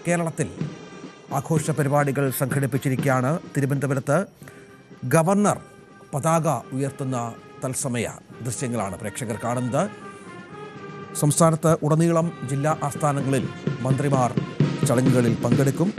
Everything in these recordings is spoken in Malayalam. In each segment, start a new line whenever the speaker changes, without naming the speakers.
കേരളത്തിൽ ആഘോഷ പരിപാടികൾ സംഘടിപ്പിച്ചിരിക്കുകയാണ്. തിരുവനന്തപുരത്ത് ഗവർണർ പതാക ഉയർത്തുന്ന തത്സമയ ദൃശ്യങ്ങളാണ് പ്രേക്ഷകർ കാണുന്നത്. സംസ്ഥാനത്ത് ഉടനീളം ജില്ലാ ആസ്ഥാനങ്ങളിൽ മന്ത്രിമാർ ചടങ്ങുകളിൽ പങ്കെടുക്കും.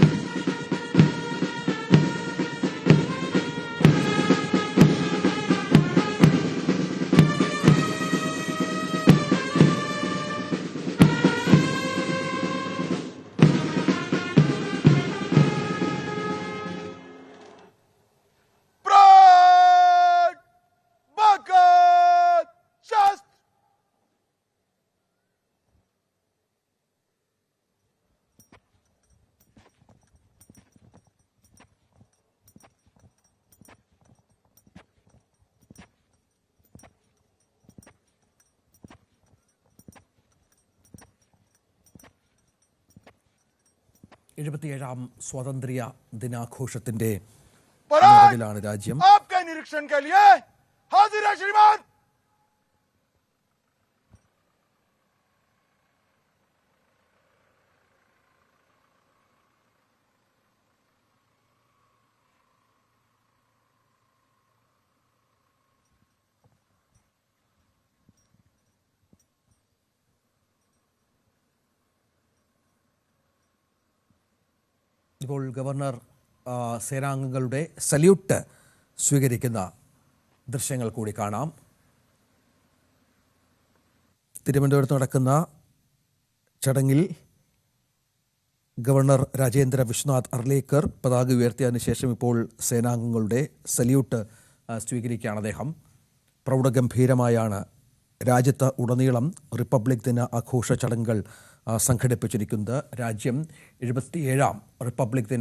എഴുപത്തിയേഴാം സ്വാതന്ത്ര്യ ദിനാഘോഷത്തിന്റെ നിറവിലാണ് രാജ്യം. ഇപ്പോൾ ഗവർണർ സേനാംഗങ്ങളുടെ സല്യൂട്ട് സ്വീകരിക്കുന്ന ദൃശ്യങ്ങൾ കൂടി കാണാം. തിരുവനന്തപുരത്ത് നടക്കുന്ന ചടങ്ങിൽ ഗവർണർ രാജേന്ദ്ര വിശ്വനാഥ് അർലേക്കർ പതാക ഉയർത്തിയതിനു ശേഷം ഇപ്പോൾ സേനാംഗങ്ങളുടെ സല്യൂട്ട് സ്വീകരിക്കുകയാണ് അദ്ദേഹം. പ്രൗഢഗംഭീരമായാണ് രാജ്യത്ത് ഉടനീളം റിപ്പബ്ലിക് ദിന ആഘോഷ ചടങ്ങുകൾ സംഘടിപ്പിച്ചിരിക്കുന്നത്. രാജ്യം 77-ാം റിപ്പബ്ലിക് ദിന